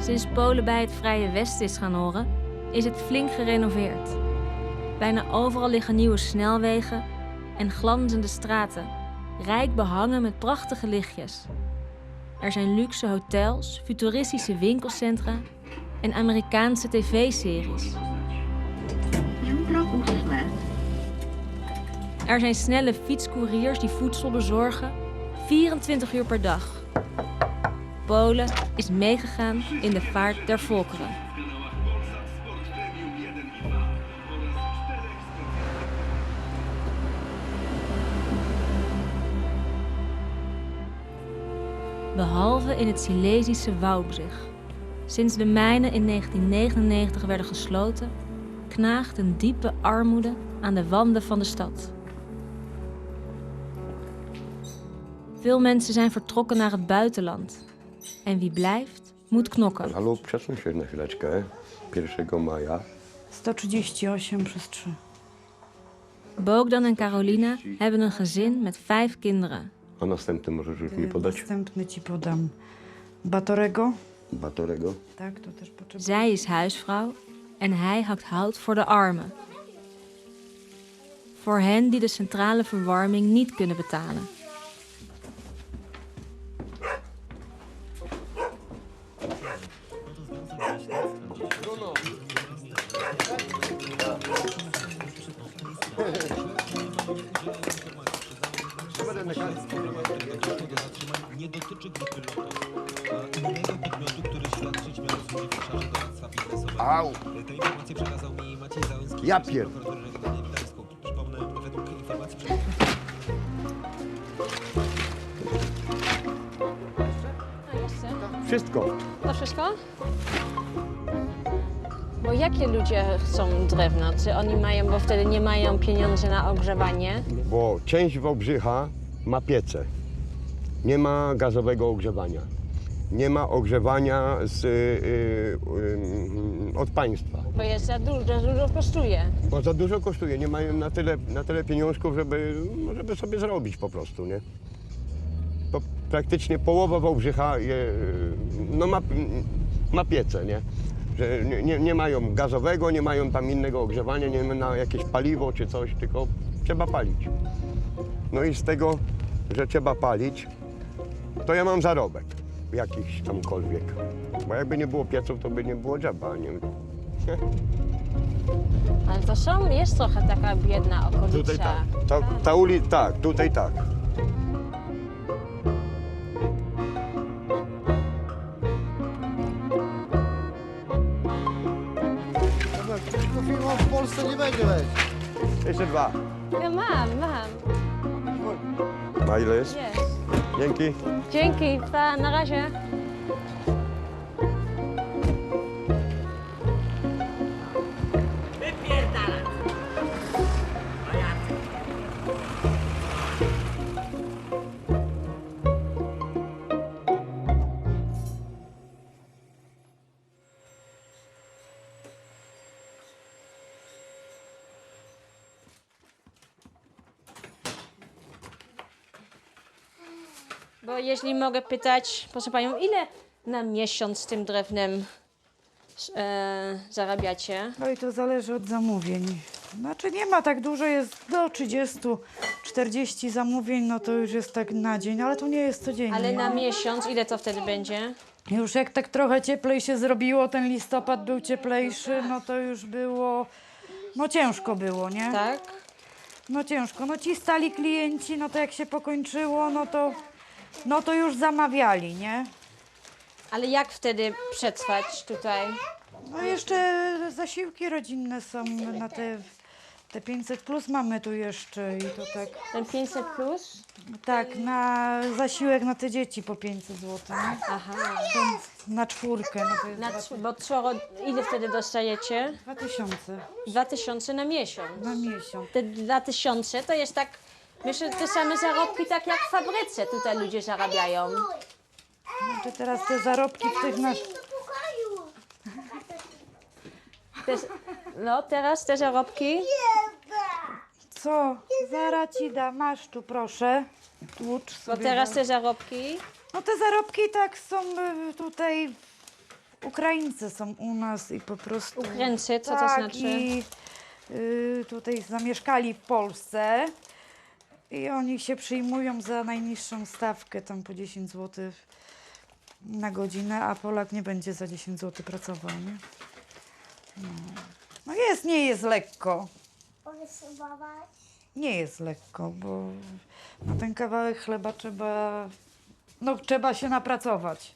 Sinds Polen bij het Vrije Westen is gaan horen, is het flink gerenoveerd. Bijna overal liggen nieuwe snelwegen en glanzende straten, rijk behangen met prachtige lichtjes. Er zijn luxe hotels, futuristische winkelcentra en Amerikaanse tv-series. Er zijn snelle fietscouriers die voedsel bezorgen, 24 uur per dag. Polen is meegegaan in de vaart der volkeren. Behalve in het Silesische Wałbrzych. Sinds de mijnen in 1999 werden gesloten, knaagt een diepe armoede aan de wanden van de stad. Veel mensen zijn vertrokken naar het buitenland. En wie blijft, moet knokken. Hallo, przesuń się na chwileczkę. 1 maja. 138 przez 3. Bogdan en Karolina hebben een gezin met 5 kinderen. A następny możesz już mi podać? Następny ci podam. Batorego. Batorego. Tak, to też potrzebuję. Zij is huisvrouw en hij hakt hout voor de armen. Voor hen die de centrale verwarming niet kunnen betalen. Nie dotyczy grupy lotów. Innego podmiotu, który świadczyć miał usługi w obszarze doradztwa biznesowego. Au! Te informacje przekazał mi Maciej Załęcki, Ja prokurator regionalny w Gdańsku. Przypomnę, według informacji Wszystko. To wszystko? Bo jakie ludzie chcą drewno? Czy oni mają, bo wtedy nie mają pieniędzy na ogrzewanie? Bo część Wałbrzycha ma piece. Nie ma gazowego ogrzewania. Nie ma ogrzewania od państwa. Bo jest za dużo kosztuje. Bo za dużo kosztuje. Nie mają na tyle pieniążków, żeby sobie zrobić po prostu, nie? To praktycznie połowa Wałbrzycha ma piece, nie? Że nie mają gazowego, nie mają tam innego ogrzewania, nie mają na jakieś paliwo czy coś, tylko trzeba palić. No i z tego, że trzeba palić, to ja mam zarobek jakiś tamkolwiek. Bo jakby nie było pieców, to by nie było drzewa, nie? Ale to jest trochę taka biedna okolica. Tutaj tak. Ta ulica, tak, tutaj tak. Tylko filmów w Polsce nie będzie weź. Jeszcze 2. Ja mam. A ile jest? Jest. Dzięki. Dzięki, pa, na razie. Bo jeśli mogę pytać, proszę panią, ile na miesiąc tym drewnem zarabiacie? No i to zależy od zamówień. Znaczy nie ma tak dużo, jest do 30-40 zamówień, no to już jest tak na dzień, ale to nie jest codziennie. Ale na miesiąc ile to wtedy będzie? Już jak tak trochę cieplej się zrobiło, ten listopad był cieplejszy, no to już było, no ciężko było, nie? Tak? No ciężko. No ci stali klienci, no to jak się pokończyło, no to już zamawiali, nie? Ale jak wtedy przetrwać tutaj? No jeszcze zasiłki rodzinne są na te 500 plus mamy tu jeszcze i to tak. Ten 500 plus? Tak, na zasiłek na te dzieci po 500 zł, nie? Aha. Na czwórkę, no to jest Bo ile wtedy dostajecie? 2000 2000 na miesiąc. na miesiąc. Te 2000 to jest tak, myślę, te same zarobki tak jak w fabryce tutaj ludzie zarabiają. Znaczy teraz te zarobki w tych No teraz te zarobki. Co? Zaraz ci da, masz tu proszę. Tłucz Bo sobie. teraz te zarobki. No te zarobki tak są tutaj Ukraińcy są u nas i po prostu... Ukraińcy, co to tak, znaczy? I tutaj zamieszkali w Polsce i oni się przyjmują za najniższą stawkę, tam po 10 zł na godzinę, a Polak nie będzie za 10 zł pracował, nie? No jest, nie jest lekko. Nie jest lekko, bo na ten kawałek chleba trzeba się napracować.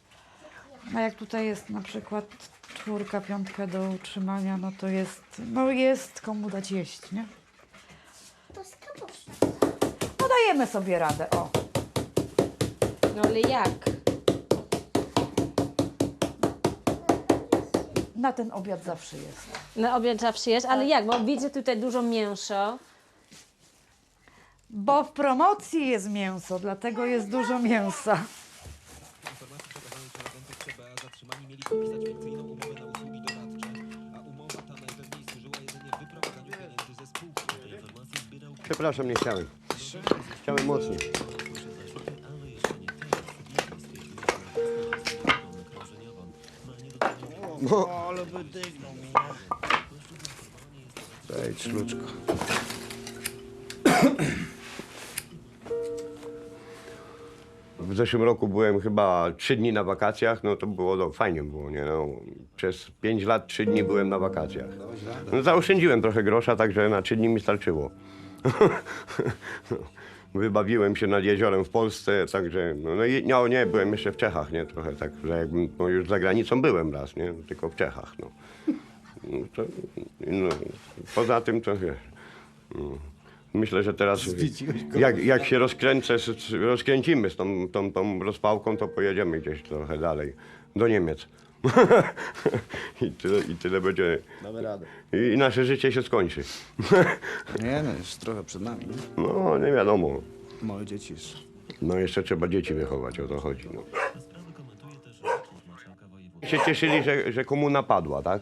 A jak tutaj jest na przykład 4, 5 do utrzymania, no to jest komu dać jeść, nie? No dajemy sobie radę, o. No ale jak? Na ten obiad zawsze jest. Na obiad zawsze jest, ale jak? Bo widzę tutaj dużo mięso. Bo w promocji jest mięso, dlatego jest dużo mięsa. Informacji przekazanej przez agentów CBA zatrzymani mieli podpisać fikcyjną umowę na usługi doradcze, a umowa ta najpewniej służyła jedynie wyprowadzaniu pieniędzy ze spółki. Te informacje zbierał Przepraszam, nie chciałem. Chciałem mocniej. No. Ale by dygnął mi, Cześć, Luczko. W zeszłym roku byłem chyba 3 dni na wakacjach, no to było, fajnie było, nie no. Przez 5 lat 3 dni byłem na wakacjach. No zaoszczędziłem trochę grosza, także na 3 dni mi starczyło. Wybawiłem się nad jeziorem w Polsce, także, nie, byłem jeszcze w Czechach, nie, trochę tak, że jakbym, już za granicą byłem raz, nie, tylko w Czechach, no. Poza tym to wiesz, myślę, że teraz jak się rozkręcimy z tą rozpałką, to pojedziemy gdzieś trochę dalej, do Niemiec. I tyle będzie. Damy radę. I nasze życie się skończy. Nie no, jeszcze trochę przed nami. Nie? No, nie wiadomo. Małe dzieci jeszcze. No jeszcze trzeba dzieci wychować, o to chodzi. No. Się cieszyli, że komuna padła, tak?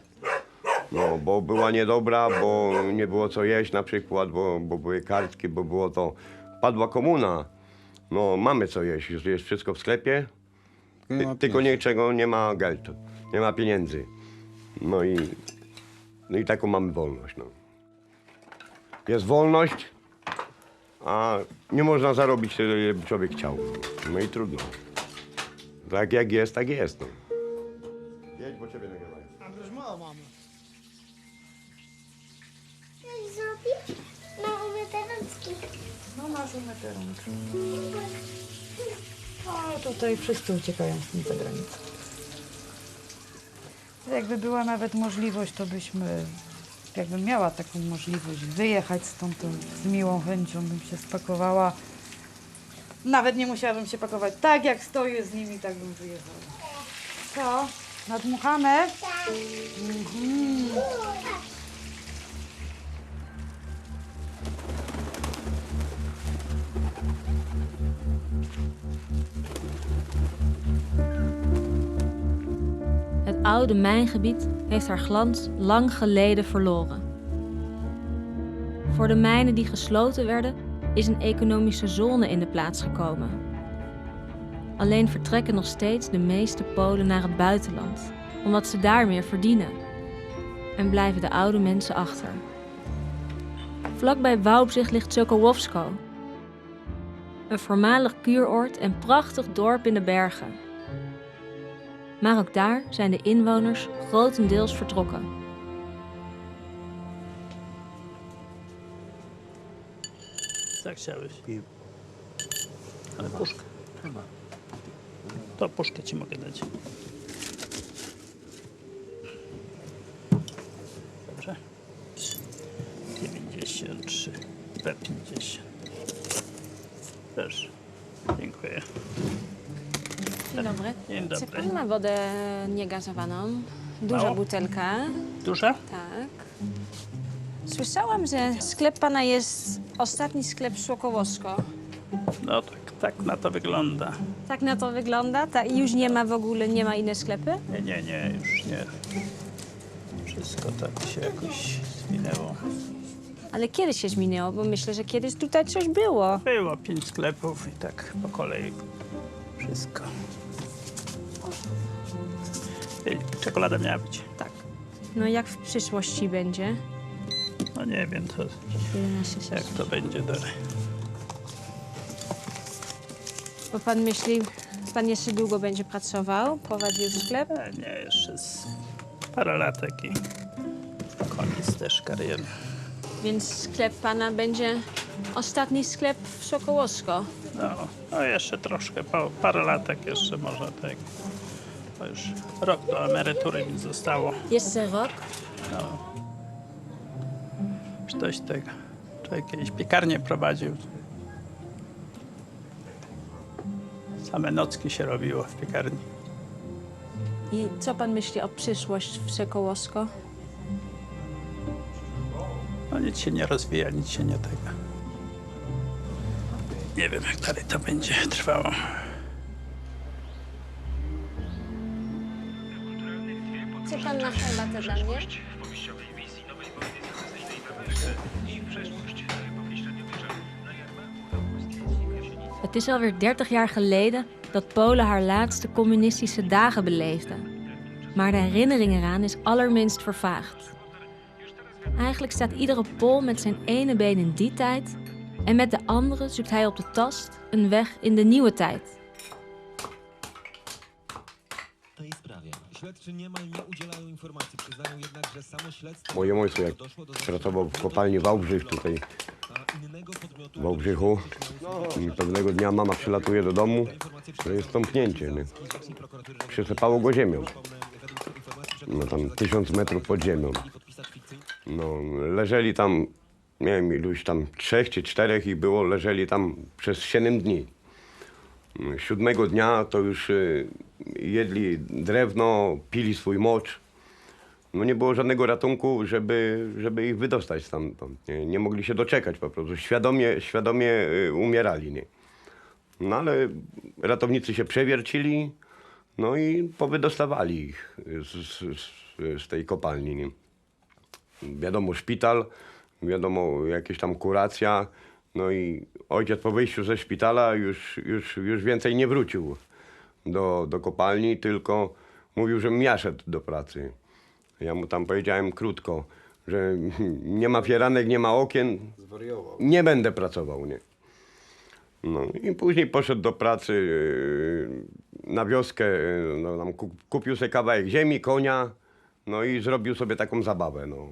No, bo była niedobra, bo nie było co jeść na przykład, bo były kartki, bo było to... Padła komuna, no mamy co jeść, jest wszystko w sklepie, tylko niczego nie ma geld, nie ma pieniędzy. No i taką mamy wolność, no. Jest wolność, a nie można zarobić tyle, ile by człowiek chciał. No i trudno. Tak jak jest, tak jest, no. Jedź, bo ciebie nagrywają. A przecież mało mamy. Coś zrobić? No, umyte rączki. No masz umyte rączki. No tutaj wszyscy uciekają z tym za granicę. Jakby była nawet możliwość, to jakbym miała taką możliwość wyjechać stąd, to z miłą chęcią bym się spakowała. Nawet nie musiałabym się pakować. Tak jak stoję z nimi, tak bym wyjechała. Co? Nadmuchane? Het oude mijngebied heeft haar glans lang geleden verloren. Voor de mijnen die gesloten werden, is een economische zone in de plaats gekomen. Alleen vertrekken nog steeds de meeste Polen naar het buitenland, omdat ze daar meer verdienen. En blijven de oude mensen achter. Vlakbij Wałbrzych ligt Sokołowsko, een voormalig kuuroord en prachtig dorp in de bergen. Maar ook daar zijn de inwoners grotendeels vertrokken. Tak chciałeś. Ale puszkę. Chyba. To puszkę ci mogę dać. Dobrze. 93. B50. Proszę. Dziękuję. Dzień dobry. Dzień Czy dobry. pan ma wodę niegazowaną? Duża Mało? butelka. Duża? Tak. Słyszałam, że sklep pana jest ostatni sklep w Sokołowsko. No tak na to wygląda. Tak na to wygląda? I już nie ma w ogóle, nie ma inne sklepy? Nie, już nie. Wszystko tak się jakoś zwinęło. Ale kiedy się zmieniło? Bo myślę, że kiedyś tutaj coś było. Było 5 sklepów i tak po kolei wszystko. Czekolada miała być. Tak. No jak w przyszłości będzie? No nie wiem, to 11 jak to będzie dalej. Bo pan myśli, pan jeszcze długo będzie pracował, prowadził sklep? Nie, jeszcze z parę latek i koniec też kariery. Więc sklep pana będzie ostatni sklep w Sokołowsko. No jeszcze troszkę, parę latek jeszcze może tak. To już rok do emerytury mi zostało. Jeszcze rok? Już dość tego. Człowiek kiedyś piekarnię prowadził. Same nocki się robiło w piekarni. I co pan myśli o przyszłości w Sokołowsko? No nic się nie rozwija, nic się nie tego. Nie wiem, jak dalej to będzie trwało. Co pan na herbatę dla mnie? Het is alweer 30 jaar geleden dat Polen haar laatste communistische dagen beleefde. Maar de herinnering eraan is allerminst vervaagd. Eigenlijk staat iedere Pool met zijn ene been in die tijd en met de andere zoekt hij op de tast een weg in de nieuwe tijd. W tej sprawie śledczy niemal nie udzielają informacji. Przyznają jednak, że samo śledztwo Moje ojcu, jak pracował w kopalni Wałbrzych tutaj a innego podmiotu w Wałbrzychu, i pewnego dnia mama przylatuje do domu, że jest tąpnięcie, nie? Przysypało go ziemią. No tam 1000 metrów pod ziemią. No, leżeli tam, nie wiem, iluś tam 3 czy 4 ich było, leżeli tam przez 7 dni. 7 dnia to już jedli drewno, pili swój mocz. No nie było żadnego ratunku, żeby ich wydostać stamtąd. Nie mogli się doczekać po prostu. Świadomie umierali, nie? No ale ratownicy się przewiercili, no i powydostawali ich z tej kopalni, nie? Wiadomo, szpital, wiadomo, jakieś tam kuracja. No i ojciec po wyjściu ze szpitala już więcej nie wrócił do kopalni, tylko mówił, żebym ja szedł do pracy. Ja mu tam powiedziałem krótko, że nie ma fieranek, nie ma okien, Zwariował. nie będę pracował, nie. No i później poszedł do pracy na wioskę, no, tam kupił sobie kawałek ziemi, konia, no i zrobił sobie taką zabawę, no.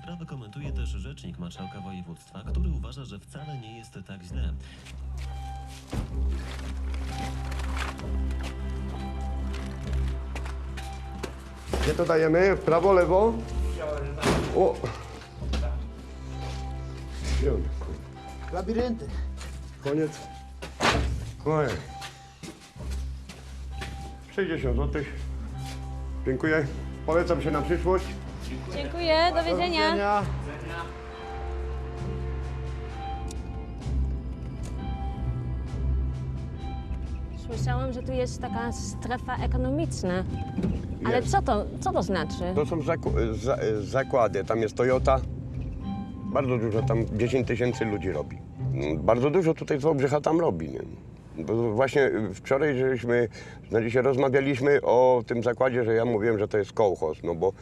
Sprawę komentuje też rzecznik marszałka województwa, który uważa, że wcale nie jest tak źle. Gdzie to dajemy? W prawo, lewo? O! Gdzie on? Labirynty. Koniec. Koniec. 60 zł. Dziękuję. Polecam się na przyszłość. Dziękuję, do widzenia. Słyszałam, że tu jest taka strefa ekonomiczna. Ale Jest. co to znaczy? To są zakłady. Tam jest Toyota. Bardzo dużo, tam 10 000 ludzi robi. Bardzo dużo tutaj z Wałbrzycha tam robi. Nie? Bo właśnie wczoraj dzisiaj rozmawialiśmy o tym zakładzie, że ja mówiłem, że to jest kołchoz. No bo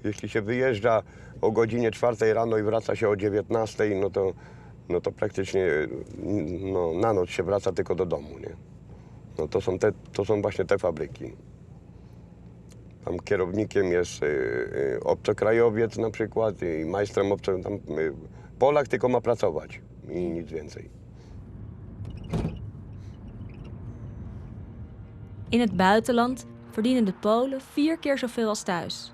jeśli się wyjeżdża o godzinie 4 rano i wraca się o 19, no to praktycznie no, na noc się wraca tylko do domu. Nie? No to są właśnie te fabryki. Tam kierownikiem jest obcokrajowiec na przykład i majstrem tam Polak tylko ma pracować i nic więcej. In het buitenland verdienen de Polen 4 keer zoveel als thuis.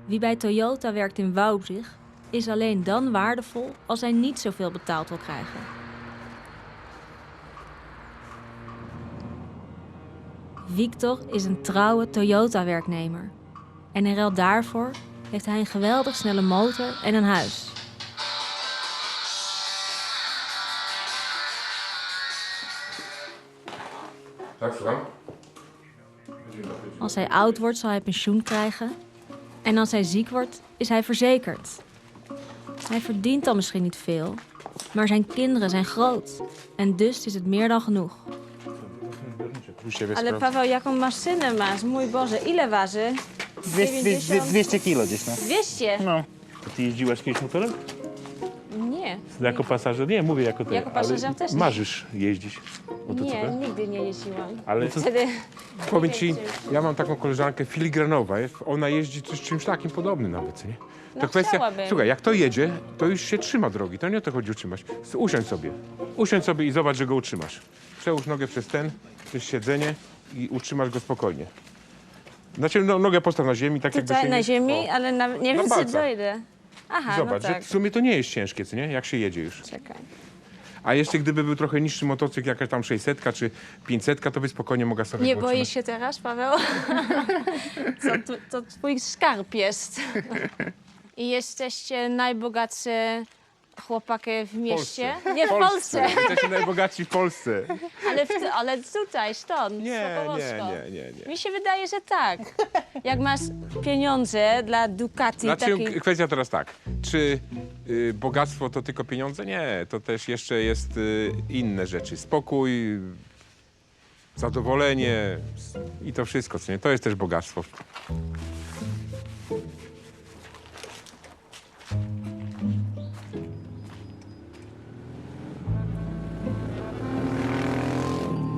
Wie bij Toyota werkt in Wałbrzych is alleen dan waardevol als hij niet zoveel betaald wil krijgen. Victor is een trouwe Toyota-werknemer. En in ruil daarvoor heeft hij een geweldig snelle motor en een huis. Als hij oud wordt zal hij pensioen krijgen. En als hij ziek wordt is hij verzekerd. Hij verdient dan misschien niet veel, maar zijn kinderen zijn groot. En dus is het meer dan genoeg. u siebie. Ale Paweł, jaką maszynę masz? Mój Boże, ile waży? 200 kilo gdzieś, no. 200? No. To ty jeździłaś kiedyś motorem? Nie. Jako pasażer? Nie, mówię jako ty. Jako pasażer też nie. Marzysz jeździć Nie, motocyklet? nigdy nie jeździłam. Ale to, Wtedy... Powiem ci, ja mam taką koleżankę filigranowa, ona jeździ z czymś takim podobnym nawet, nie? To No, kwestia, chciałabym. słuchaj, jak to jedzie, to już się trzyma drogi, to nie o to chodzi utrzymać. Usiądź sobie i zobacz, że go utrzymasz. Przełóż nogę przez siedzenie i utrzymasz go spokojnie. Znaczy, no, nogę postaw na ziemi, tak jakby Tutaj się na nie... ziemi, O. ale nie Na wiem, czy palcach. dojdę. Aha, Zobacz, no tak. że w sumie to nie jest ciężkie, co nie? Jak się jedzie już. Czekaj. A jeszcze gdyby był trochę niższy motocykl, jakaś tam 600 czy 500, to by spokojnie mogła sobie Nie go boisz utrzymać. się teraz, Paweł? To twój skarb jest. I jesteście najbogatsi chłopaki w mieście? Nie, w Polsce. Jesteśmy najbogatsi w Polsce. Ale tutaj, stąd, Nie. Nie. Mi się wydaje, że tak. Jak masz pieniądze dla Ducati, Znaczy, taki... kwestia teraz tak, czy bogactwo to tylko pieniądze? Nie, to też jeszcze jest inne rzeczy. Spokój, zadowolenie i to wszystko, co nie? To jest też bogactwo.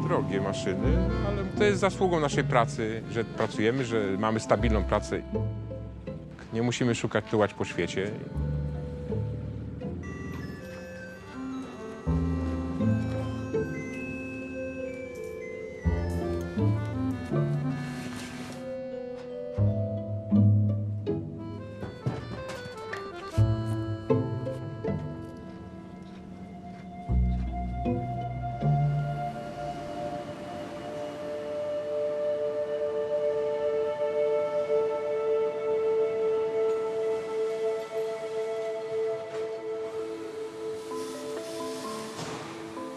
Drogie maszyny, ale to jest zasługą naszej pracy, że pracujemy, że mamy stabilną pracę. Nie musimy szukać tułać po świecie.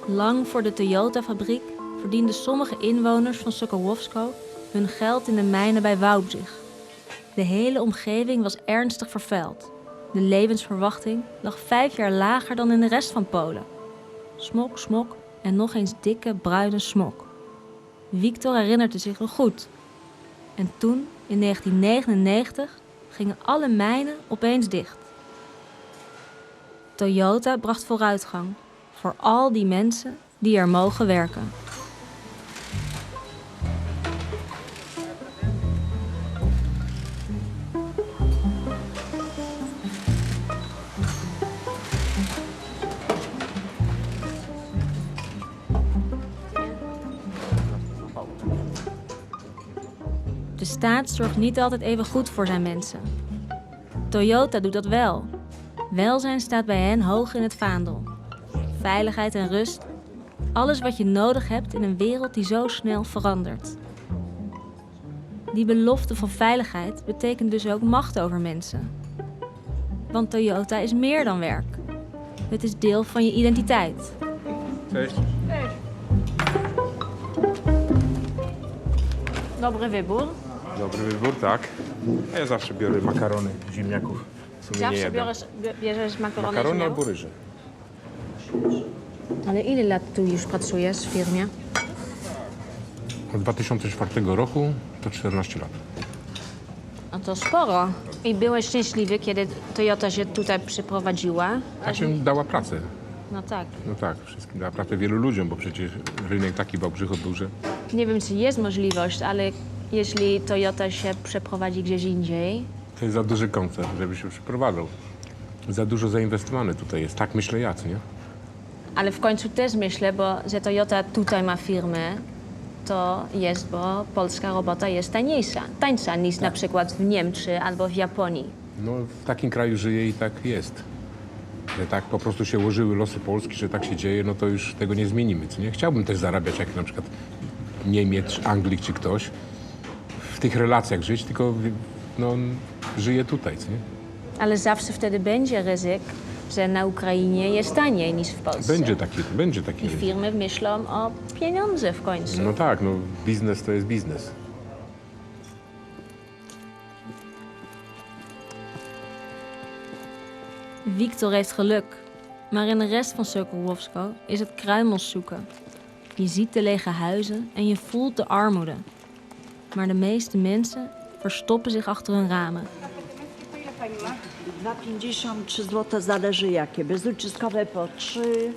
Lang voor de Toyota-fabriek verdienden sommige inwoners van Sokołowsko hun geld in de mijnen bij Wałbrzych. De hele omgeving was ernstig vervuild. De levensverwachting lag 5 jaar lager dan in de rest van Polen. Smok, smok en nog eens dikke bruine smok. Victor herinnerde zich nog goed. En toen, in 1999, gingen alle mijnen opeens dicht. Toyota bracht vooruitgang voor al die mensen die er mogen werken. De staat zorgt niet altijd even goed voor zijn mensen. Toyota doet dat wel. Welzijn staat bij hen hoog in het vaandel. Veiligheid en rust. Alles wat je nodig hebt in een wereld die zo snel verandert. Die belofte van veiligheid betekent dus ook macht over mensen. Want Toyota is meer dan werk. Het is deel van je identiteit. Cześć. Dobry wybór. Dobry wybór, tak. A ja zawsze biorę makarony ziemniaków. W sumie nie Zawsze jadam. bierzesz makarony Makarony ziemniaków? albo ryże. Ale ile lat tu już pracujesz w firmie? Od 2004 roku to 14 lat. No to sporo. I byłeś szczęśliwy, kiedy Toyota się tutaj przyprowadziła? Tak się dała pracę. No tak. No tak, wszystkim dała pracę wielu ludziom, bo przecież rynek taki Wałbrzycha duży. Nie wiem, czy jest możliwość, ale jeśli Toyota się przeprowadzi gdzieś indziej, To jest za duży koncern, żeby się przeprowadzał. Za dużo zainwestowane tutaj jest. Tak myślę ja, co nie? ale w końcu też myślę, że Toyota tutaj ma firmę, to jest, bo polska robota jest tańsza niż na przykład w Niemczech albo w Japonii. No w takim kraju żyje i tak jest. Że tak po prostu się ułożyły losy Polski, że tak się dzieje, no to już tego nie zmienimy, co nie? Chciałbym też zarabiać jak na przykład Niemiec, Anglik czy ktoś. W tych relacjach żyć, tylko no, żyję tutaj, co nie? Ale zawsze wtedy będzie ryzyk, że na Ukrainie jest taniej niż w Polsce. Będzie taki. I firmy myślą o pieniądze w końcu. No tak, no biznes to jest biznes. Victor heeft geluk, maar in de rest van Sokołowsko is het kruimels zoeken. Je ziet de lege huizen en je voelt de armoede. Maar de meeste mensen verstoppen zich achter hun ramen. 2,53 zł zależy jakie. Bezuciskowe po 3.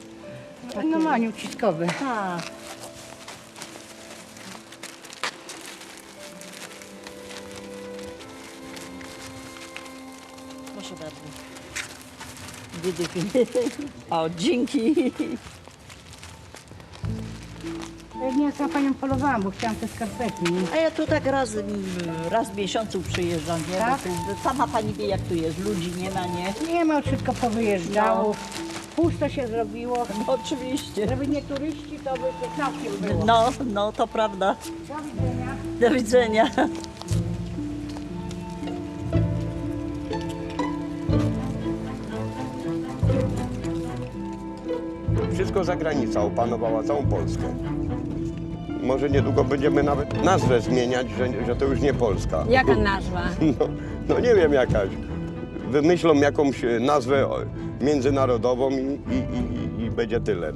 No Maniu, uciskowe. Tak. Proszę bardzo. Dwie dychy. O, dzięki. Ja za panią polowałam, bo chciałam te skarpetki. A ja tu tak raz w miesiącu przyjeżdżam, nie? Tak? Bo tu, sama pani wie jak tu jest, ludzi nie ma, nie? Nie ma, wszystko powyjeżdżało. Pusto się zrobiło. No, oczywiście. Żeby nie turyści, to by to całkiem było. No, to prawda. Do widzenia. Do widzenia. Wszystko zagranica opanowała całą Polskę. Może niedługo będziemy nawet nazwę zmieniać, że to już nie Polska. Jaka nazwa? No nie wiem jakaś. Wymyślą jakąś nazwę międzynarodową i będzie tyle.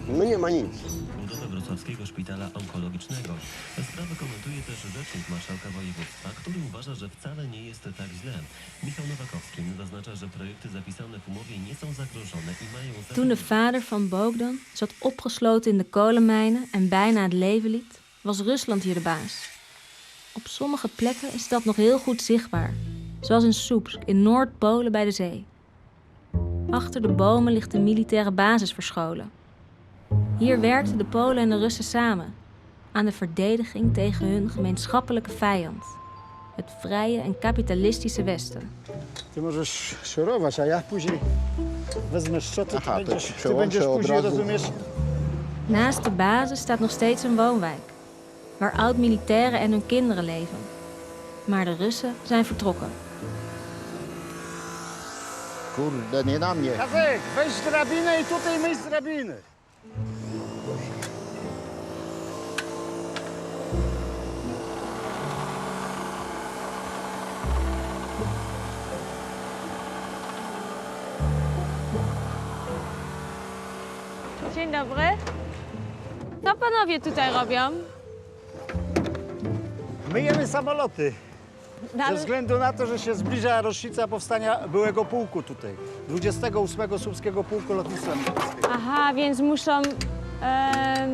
No nie ma nic. Budowę wrocławskiego szpitala onkologicznego. Sprawę komentuje też rzecznik marszałka województwa, który uważa, że wcale nie jest tak źle. Michał Nowakowski zaznacza, że projekty zapisane w umowie nie są zagrożone i mają... Toen de vader van Bogdan zat opgesloten in de kolenmijnen en bijna het leven liet, was Rusland hier de baas. Op sommige plekken is dat nog heel goed zichtbaar, zoals in Soepsk in Noord-Polen bij de zee. Achter de bomen ligt de militaire basis verscholen. Hier werkten de Polen en de Russen samen aan de verdediging tegen hun gemeenschappelijke vijand, het vrije en kapitalistische Westen. Ty możesz szorować, a ja później wezmę szczotę, Aha, to ci ty przełączę będziesz od później, razu. rozumiesz? Naast de basis staat nog steeds een woonwijk, waar oud-militairen en hun kinderen leven. Maar de Russen zijn vertrokken. Kurde, nie na mnie. Jacek, weź drabinę i tutaj myj z drabiny. Dzień dobry. Co panowie tutaj robią? Myjemy samoloty. No, Ze ale- względu na to, że się zbliża rocznica powstania byłego pułku tutaj. 28 Słupskiego Pułku Lotnictwa Niemieckiego. Aha, więc muszą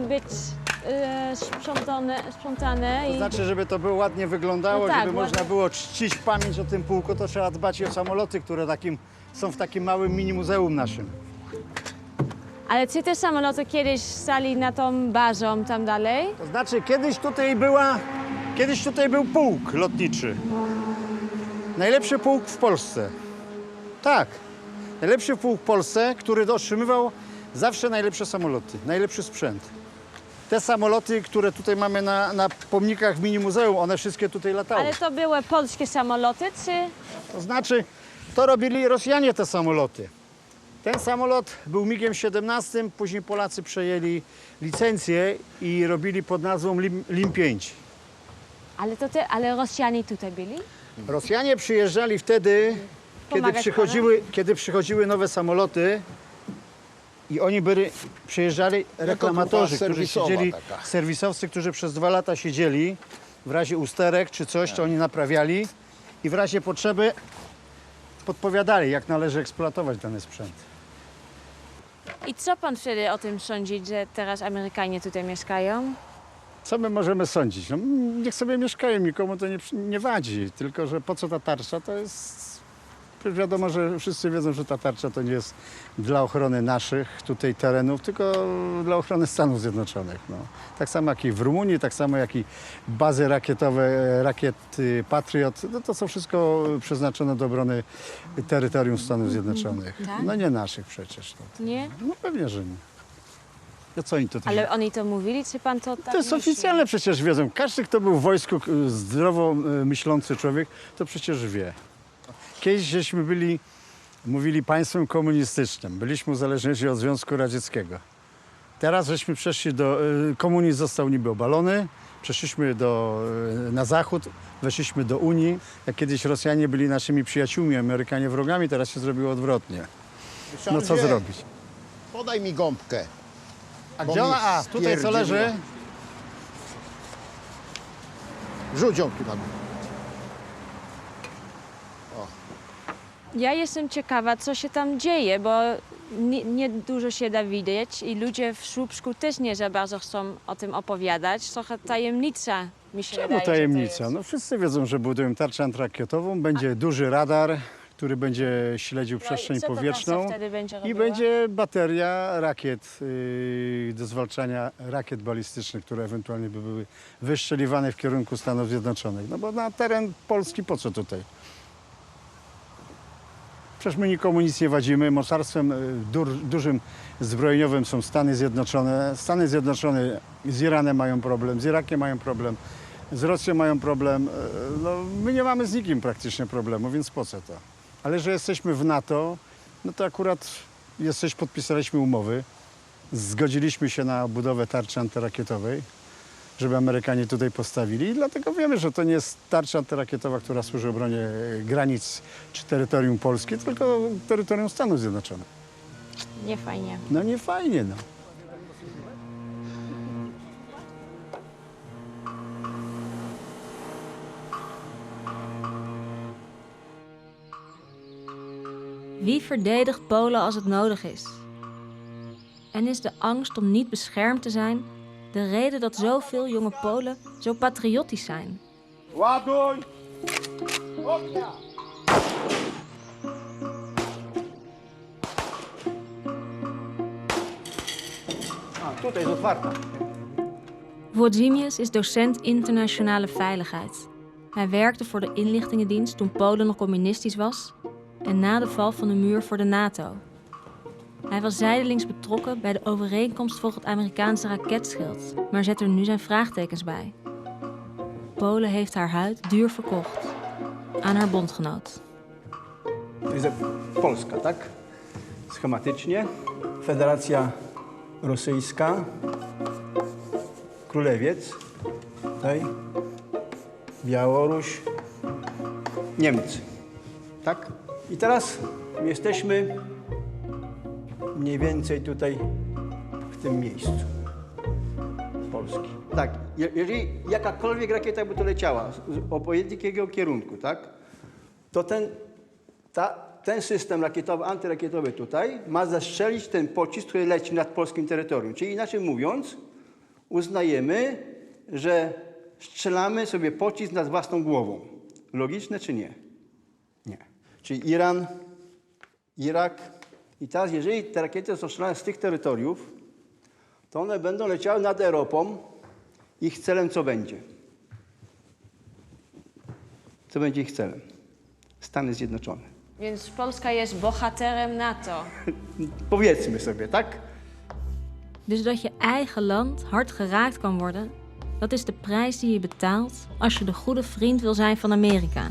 być sprzątane To i... znaczy, żeby to było ładnie wyglądało, No tak, żeby ładnie. można było czcić pamięć o tym pułku, to trzeba dbać i o samoloty, które są w takim małym mini muzeum naszym. Ale czy te samoloty kiedyś stali na tą bazą tam dalej? To znaczy, kiedyś tutaj był pułk lotniczy. Najlepszy pułk w Polsce. Tak. Najlepszy pułk w Polsce, który otrzymywał zawsze najlepsze samoloty, najlepszy sprzęt. Te samoloty, które tutaj mamy na pomnikach w mini muzeum, one wszystkie tutaj latały. Ale to były polskie samoloty, czy... To znaczy, to robili Rosjanie te samoloty. Ten samolot był MiG-iem 17, później Polacy przejęli licencję i robili pod nazwą LIM-5. Ale Rosjanie tutaj byli? Rosjanie przyjeżdżali wtedy, kiedy przychodziły nowe samoloty i oni przyjeżdżali reklamatorzy, którzy siedzieli, serwisowcy, którzy przez 2 lata siedzieli, w razie usterek czy coś, to oni naprawiali i w razie potrzeby podpowiadali, jak należy eksploatować dany sprzęt. I co pan wtedy o tym sądzi, że teraz Amerykanie tutaj mieszkają? Co my możemy sądzić? No, niech sobie mieszkają, nikomu to nie wadzi, tylko że po co ta tarcza, to jest... Wiadomo, że wszyscy wiedzą, że ta tarcza to nie jest dla ochrony naszych tutaj terenów, tylko dla ochrony Stanów Zjednoczonych. No. Tak samo jak i w Rumunii, tak samo jak i bazy rakietowe, rakiety Patriot, no to są wszystko przeznaczone do obrony terytorium Stanów Zjednoczonych. Tak? No nie naszych przecież. No, Nie? no pewnie, że nie. No co oni tutaj... Ale oni to mówili, czy pan to tak To jest myśli? oficjalne, przecież wiedzą. Każdy, kto był w wojsku, zdrowo myślący człowiek, to przecież wie. Kiedyś żeśmy mówili państwem komunistycznym. Byliśmy uzależnieni od Związku Radzieckiego. Teraz żeśmy przeszli komunizm został niby obalony, przeszliśmy na zachód, weszliśmy do Unii. Jak kiedyś Rosjanie byli naszymi przyjaciółmi, Amerykanie wrogami, teraz się zrobiło odwrotnie. No co zrobić? Podaj mi gąbkę. A gdzie ona? A, tutaj co leży? Rzuć ją tu tam. Ja jestem ciekawa, co się tam dzieje, bo nie dużo się da widzieć i ludzie w Słupsku też nie za bardzo chcą o tym opowiadać. Trochę tajemnica mi się Czemu wydaje, że to tajemnica? jest. No wszyscy wiedzą, że budują tarczę antyrakietową, będzie duży radar, który będzie śledził przestrzeń co to powietrzną NASA wtedy będzie i robiła? będzie bateria rakiet do zwalczania rakiet balistycznych, które ewentualnie by były wystrzeliwane w kierunku Stanów Zjednoczonych. No bo na teren Polski po co tutaj? Przecież my nikomu nic nie wadzimy. Mocarstwem dużym zbrojeniowym są Stany Zjednoczone. Stany Zjednoczone z Iranem mają problem, z Irakiem mają problem, z Rosją mają problem. No, my nie mamy z nikim praktycznie problemu, więc po co to? Ale że jesteśmy w NATO, no to akurat podpisaliśmy umowy, zgodziliśmy się na budowę tarczy antyrakietowej, żeby Amerykanie tutaj postawili i dlatego wiemy, że to nie jest tarcza antyrakietowa, która służy obronie granic czy terytorium Polski, tylko terytorium Stanów Zjednoczonych. Nie fajnie. No nie fajnie, no. Wie verdedigt Polen als het nodig is? En is de angst om niet beschermd te zijn de reden dat zoveel jonge Polen zo patriotisch zijn? Ładuj! Ognia! A, tutaj jest otwarta. Włodzimierz is docent internationale veiligheid. Hij werkte voor de inlichtingendienst toen Polen nog communistisch was en na de val van de muur voor de NATO. Hij was zijdelings betrokken bij de overeenkomst voor het Amerikaanse raketschild, maar zet er nu zijn vraagtekens bij. Polen heeft haar huid duur verkocht aan haar bondgenoot. To jest Polska, tak? Schematycznie. Federacja Rosyjska, Królewiec, tutaj, Białoruś, Niemcy, tak? I teraz jesteśmy mniej więcej tutaj w tym miejscu Polski. Tak, jeżeli jakakolwiek rakieta by to leciała z obojętnego kierunku, tak? To ten system rakietowy, antyrakietowy tutaj ma zastrzelić ten pocisk, który leci nad polskim terytorium. Czyli inaczej mówiąc, uznajemy, że strzelamy sobie pocisk nad własną głową. Logiczne czy nie? Nie. Czyli Iran, Irak. I teraz, jeżeli te rakiety są strzelane z tych terytoriów, to one będą leciały nad Europą. Ich celem co będzie? Co będzie ich celem? Stany Zjednoczone. Więc Polska jest bohaterem NATO. Powiedzmy sobie, tak? Dus dat je eigen land hard geraakt kan worden, dat is de prijs die je betaalt als je de goede vriend wil zijn van Amerika.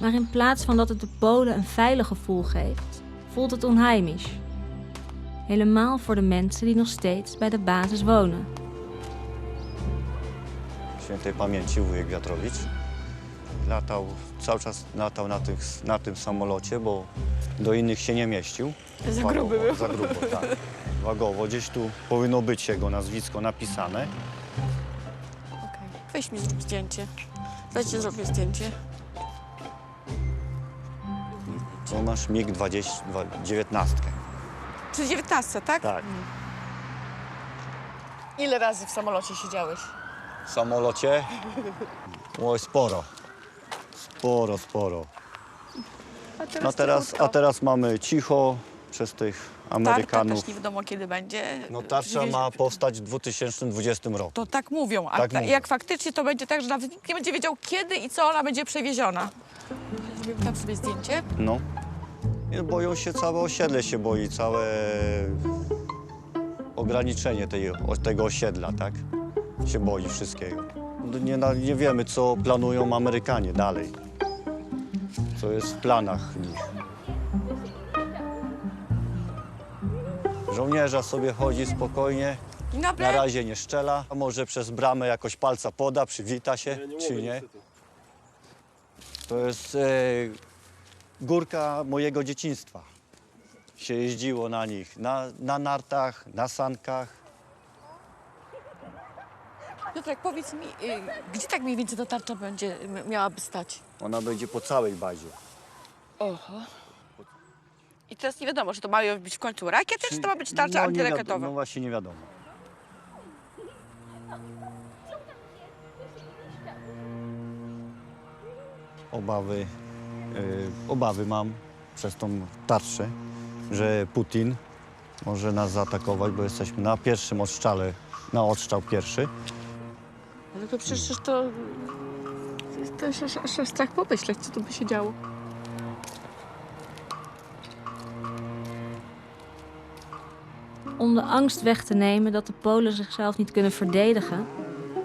Maar in plaats van dat het de Polen een veilig gevoel geeft, voelt het onheimisch. Helemaal voor de mensen die nog steeds bij de basis wonen. Świętej pamięci wujek Wiatrowicz. Cały czas latał na tym samolocie, bo do innych się nie mieścił. Za gruby był. Za grubo, tak. Wagowo. Gdzieś tu powinno być jego nazwisko napisane. Okej. Weź mi zrób zdjęcie. Dajcie zrobię zdjęcie. To masz MiG-19. Czy 19, tak? Tak. Ile razy w samolocie siedziałeś? W samolocie? Oj, sporo. Sporo. A teraz mamy cicho przez tych Amerykanów. Tarcza też nie wiadomo kiedy będzie. No tarcza ma powstać w 2020 roku. To tak mówią, a Tak mówią. jak faktycznie to będzie tak, że nawet nikt nie będzie wiedział kiedy i co ona będzie przewieziona. Zrobimy tam sobie zdjęcie. No. I boją się, całe osiedle się boi, całe ograniczenie tego osiedla, tak? Się boi wszystkiego. Nie wiemy, co planują Amerykanie dalej. Co jest w planach nich. Żołnierza sobie chodzi spokojnie, na razie nie szczela. A może przez bramę jakoś palca poda, przywita się, czy nie? To jest górka mojego dzieciństwa. się jeździło na nich, na nartach, na sankach. Piotrek, powiedz mi, gdzie tak mniej więcej ta tarcza będzie miałaby stać? Ona będzie po całej bazie. Oho. I teraz nie wiadomo, czy to mają być w końcu rakiety, czy to ma być tarcza nie antyrakietowa? No właśnie nie wiadomo. Obawy mam przez tą tarczę, że Putin może nas zaatakować, bo jesteśmy na pierwszym ostrzale, na ostrzał pierwszy. Ale to przecież to jest aż strach pomyśleć, co tu by się działo. Om de angst weg te nemen dat de Polen zichzelf niet kunnen verdedigen,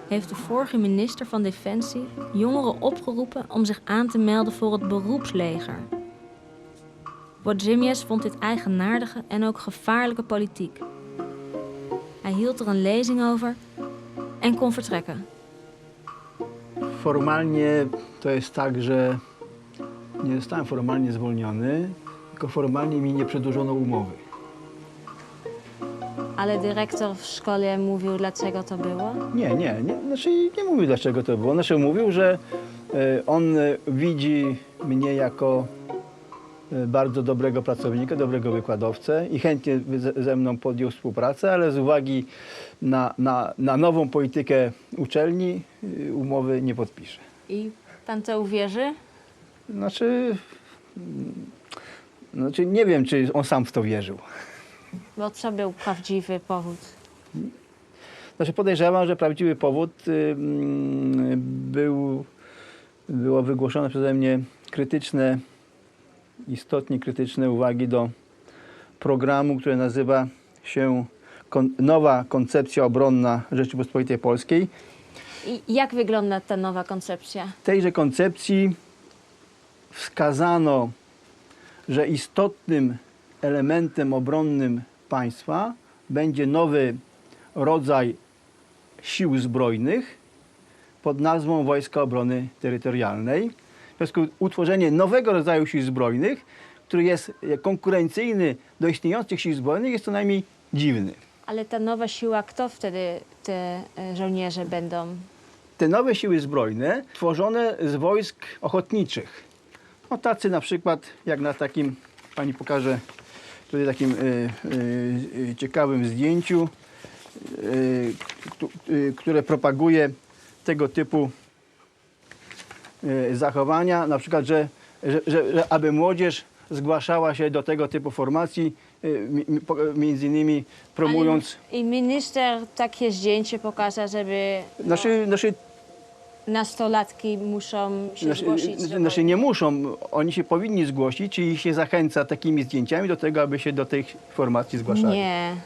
heeft de vorige minister van Defensie jongeren opgeroepen om zich aan te melden voor het beroepsleger. Włodzimierz vond dit eigenaardige en ook gevaarlijke politiek. Hij hield er een lezing over en kon vertrekken. Formalnie to jest tak, że nie zostałem formalnie zwolniony, tylko formalnie mi nie przedłużono umowy. Ale dyrektor w szkole mówił, dlaczego to było? Nie mówił, dlaczego to było. Znaczy mówił, że on widzi mnie jako bardzo dobrego pracownika, dobrego wykładowcę i chętnie ze mną podjął współpracę, ale z uwagi na nową politykę uczelni umowy nie podpisze. I pan to uwierzy? Znaczy nie wiem, czy on sam w to wierzył. Bo co był prawdziwy powód? Znaczy podejrzewam, że prawdziwy powód było wygłoszone przeze mnie istotnie krytyczne uwagi do programu, który nazywa się Nowa Koncepcja Obronna Rzeczypospolitej Polskiej. I jak wygląda ta nowa koncepcja? W tejże koncepcji wskazano, że istotnym elementem obronnym państwa będzie nowy rodzaj sił zbrojnych pod nazwą Wojska Obrony Terytorialnej. W związku z utworzenie nowego rodzaju sił zbrojnych, który jest konkurencyjny do istniejących sił zbrojnych, jest co najmniej dziwny. Ale ta nowa siła, kto wtedy te żołnierze będą? Te nowe siły zbrojne tworzone z wojsk ochotniczych. No tacy na przykład, jak na takim, pani pokaże, tutaj takim ciekawym zdjęciu, które propaguje tego typu zachowania, na przykład, że aby młodzież zgłaszała się do tego typu formacji, między innymi promując... I minister takie zdjęcie pokaże, żeby nastolatki muszą się zgłosić? Nie muszą, oni się powinni zgłosić, czyli się zachęca takimi zdjęciami do tego, aby się do tej formacji zgłaszali. Nie.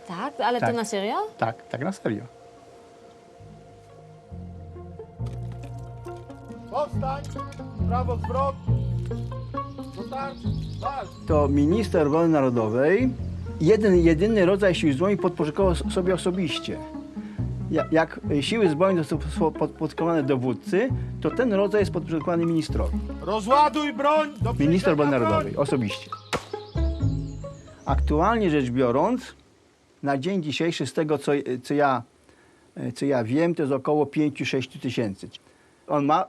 Tak? Ale tak. To na serio? Tak na serio. Powstań! Prawo zwrot! To minister obrony narodowej jedyny rodzaj sił zbrojnych podporządkował sobie osobiście. Jak siły zbrojne są podporządkowane dowódcy, to ten rodzaj jest podporządkowany ministrowi. Rozładuj broń! Minister obrony narodowej, osobiście. Aktualnie rzecz biorąc, na dzień dzisiejszy, z tego co ja wiem, to jest około 5-6 tysięcy. On ma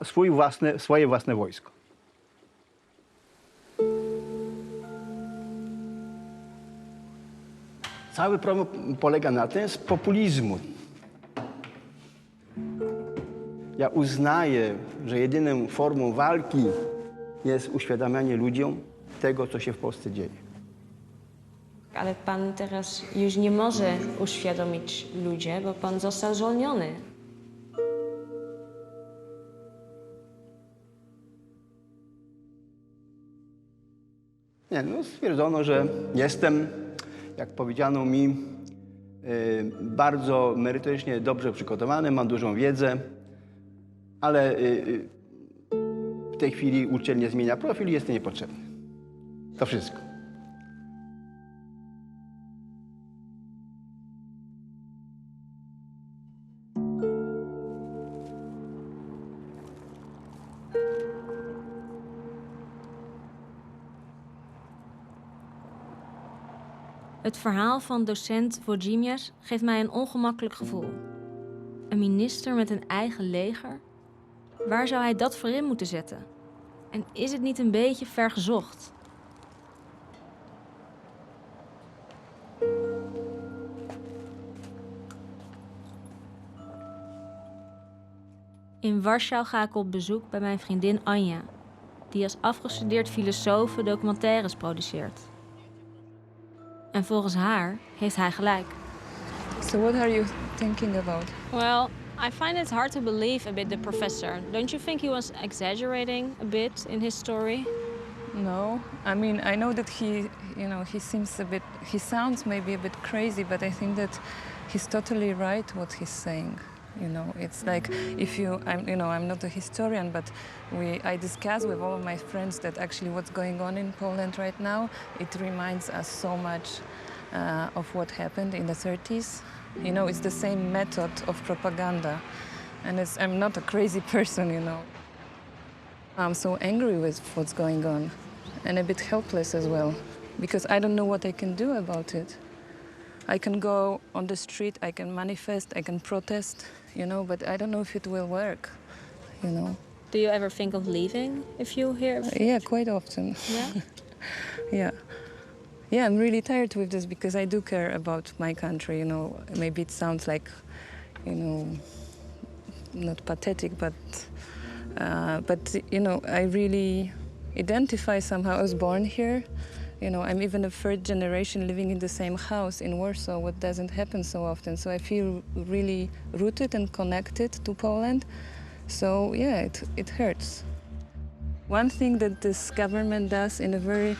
swoje własne wojsko. Cały problem polega na tym z populizmu. Ja uznaję, że jedyną formą walki jest uświadamianie ludziom tego, co się w Polsce dzieje. Ale pan teraz już nie może uświadomić ludzi, bo pan został zwolniony. Stwierdzono, że jestem, jak powiedziano mi, bardzo merytorycznie dobrze przygotowany, mam dużą wiedzę, ale w tej chwili uczelnia zmienia profil i jestem niepotrzebny. To wszystko. Het verhaal van docent Wojciech geeft mij een ongemakkelijk gevoel. Een minister met een eigen leger? Waar zou hij dat voor in moeten zetten? En is het niet een beetje ver gezocht? In Warschau ga ik op bezoek bij mijn vriendin Anja, die als afgestudeerd filosofe documentaires produceert. En volgens haar heeft hij gelijk. So what are you thinking about? Well, I find it hard to believe a bit the professor. Don't you think he was exaggerating a bit in his story? No, I mean, I know that he sounds maybe a bit crazy, but I think that he's totally right what he's saying. You know, it's like I'm not a historian, but I discuss with all of my friends that actually what's going on in Poland right now, it reminds us so much of what happened in the 30s. You know, it's the same method of propaganda. And I'm not a crazy person, you know. I'm so angry with what's going on and a bit helpless as well, because I don't know what I can do about it. I can go on the street, I can manifest, I can protest, you know, but I don't know if it will work, you know. Do you ever think of leaving if you hear? Yeah, quite often. Yeah? Yeah. Yeah, I'm really tired with this because I do care about my country, you know. Maybe it sounds like, you know, not pathetic, but you know, I really identify somehow. I was born here. You know, I'm even a third generation living in the same house in Warsaw, what doesn't happen so often. So I feel really rooted and connected to Poland. So yeah, it hurts. One thing that this government does in a very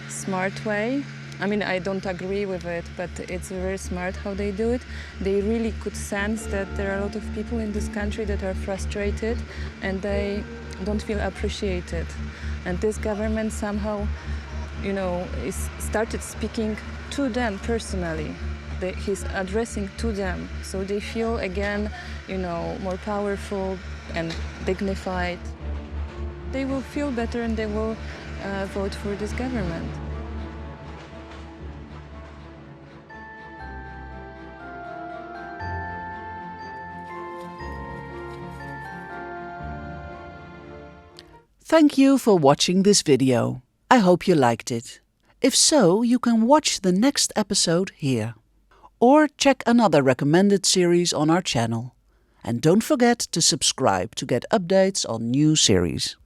smart way, I mean, I don't agree with it, but it's very smart how they do it. They really could sense that there are a lot of people in this country that are frustrated and they don't feel appreciated. And this government somehow, you know, started speaking to them personally. He's addressing to them, so they feel again, you know, more powerful and dignified. They will feel better and they will vote for this government. Thank you for watching this video. I hope you liked it. If so, you can watch the next episode here. Or check another recommended series on our channel. And don't forget to subscribe to get updates on new series.